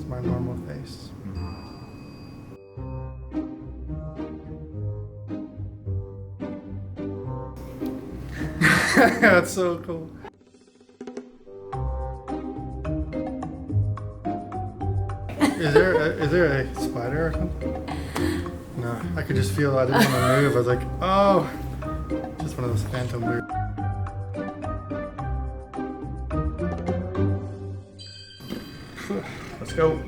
my normal face. That's so cool. Is there a spider or something? No, I could just feel I didn't want to move. I was like, oh, just one of those phantom moves. Let's go.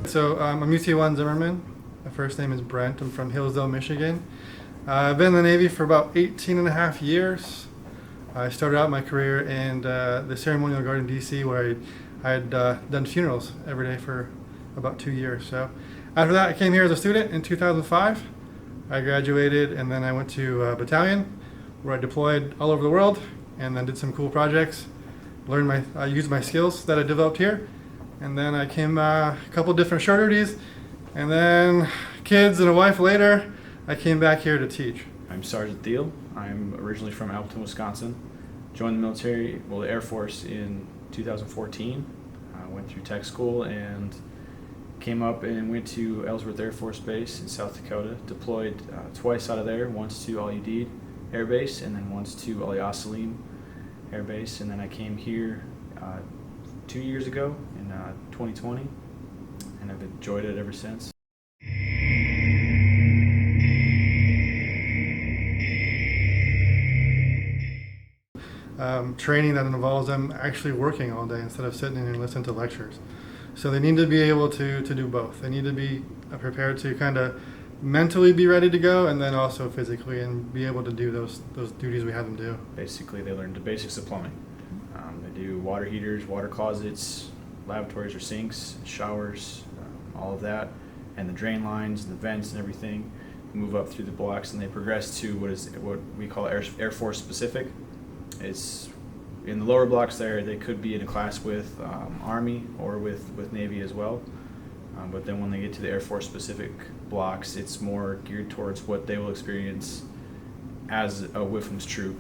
So I'm UT1 Zimmerman. My first name is Brent. I'm from Hillsdale, Michigan. I've been in the Navy for about 18 and a half years. I started out my career in the ceremonial guard in DC, where I had done funerals every day for about 2 years. So after that, I came here as a student in 2005. I graduated, and then I went to a battalion where I deployed all over the world and then did some cool projects. I used my skills that I developed here, and then I came a couple different shore duties, and then kids and a wife later, I came back here to teach. I'm Sergeant Thiel. I'm originally from Appleton, Wisconsin. Joined the military, the Air Force in 2014. Went through tech school and came up and went to Ellsworth Air Force Base in South Dakota. Deployed twice out of there, once to Al Udeid Air Base and then once to Al Yassalim Air Base. And then I came here 2 years ago in 2020, and I've enjoyed it ever since. Training that involves them actually working all day instead of sitting and listening to lectures. So they need to be able to do both. They need to be prepared to kind of mentally be ready to go, and then also physically, and be able to do those duties we have them do. Basically, they learn the basics of plumbing. They do water heaters, water closets, lavatories or sinks, showers, all of that, and the drain lines, and the vents, and everything. Move up through the blocks, and they progress to what we call Air Force specific. It's in the lower blocks there. They could be in a class with Army or with Navy as well. But then when they get to the Air Force specific blocks, it's more geared towards what they will experience as a WFSM troop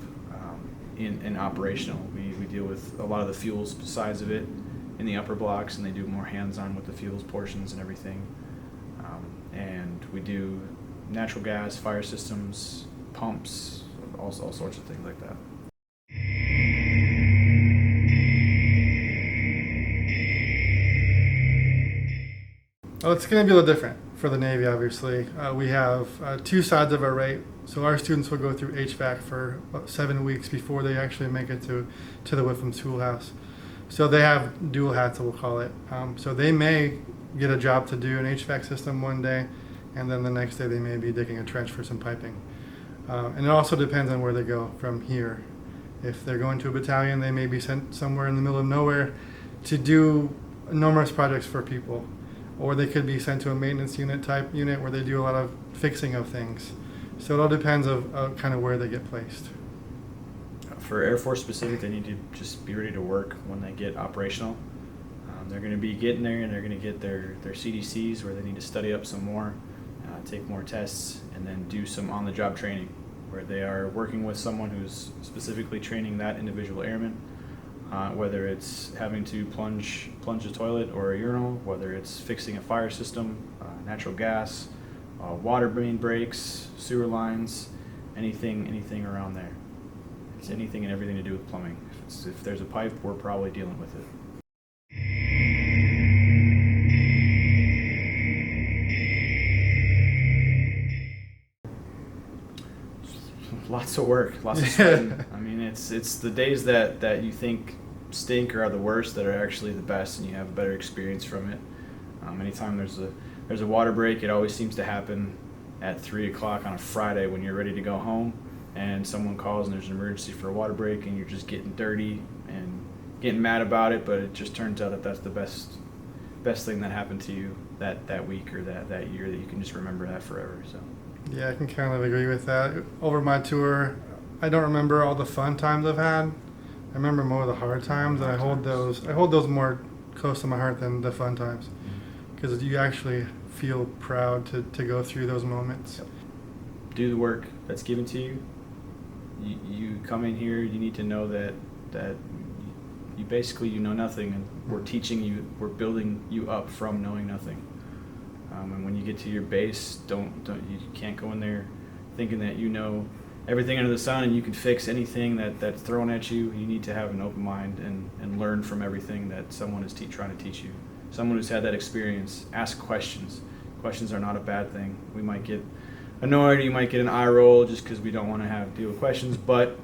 in operational. We deal with a lot of the fuels sides of it in the upper blocks, and they do more hands-on with the fuels portions and everything. And we do natural gas, fire systems, pumps, all sorts of things like that. Well, it's going to be a little different for the Navy, obviously. We have two sides of our rate. So our students will go through HVAC for about 7 weeks before they actually make it to the WFSM schoolhouse. So they have dual hats, we'll call it. So they may get a job to do an HVAC system one day, and then the next day they may be digging a trench for some piping. And it also depends on where they go from here. If they're going to a battalion, they may be sent somewhere in the middle of nowhere to do numerous projects for people. Or they could be sent to a maintenance type unit where they do a lot of fixing of things. So it all depends of kind of where they get placed. For Air Force specific, they need to just be ready to work when they get operational. They're going to be getting there, and they're going to get their CDCs where they need to study up some more, take more tests, and then do some on-the-job training where they are working with someone who's specifically training that individual airman. Whether it's having to plunge a toilet or a urinal, whether it's fixing a fire system, natural gas, water main breaks, sewer lines, anything around there. It's anything and everything to do with plumbing. If there's a pipe, we're probably dealing with it. Lots of work, lots of sweating. I mean, it's the days that you think stink or are the worst that are actually the best, and you have a better experience from it. Anytime there's a water break, it always seems to happen at 3 o'clock on a Friday when you're ready to go home, and someone calls and there's an emergency for a water break, and you're just getting dirty and getting mad about it. But it just turns out that that's the best thing that happened to you that week or that year, that you can just remember that forever. So. Yeah, I can kind of agree with that. Over my tour, I don't remember all the fun times I've had. I remember more of the hard times, and I hold those more close to my heart than the fun times, because you actually feel proud to go through those moments. Yep. Do the work that's given to you. You come in here, you need to know that you basically you know nothing, and we're teaching you, we're building you up from knowing nothing. And when you get to your base, you can't go in there thinking that you know everything under the sun and you can fix anything that's thrown at you. You need to have an open mind and learn from everything that someone is trying to teach you. Someone who's had that experience. Ask questions. Questions are not a bad thing. We might get annoyed, you might get an eye roll just because we don't want to deal with questions, but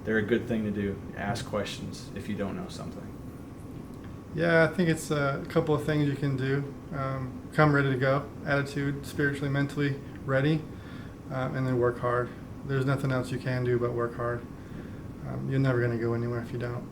they're a good thing to do. Ask questions if you don't know something. Yeah, I think it's a couple of things you can do. Come ready to go, attitude, spiritually, mentally ready, and then work hard. There's nothing else you can do but work hard. You're never going to go anywhere if you don't.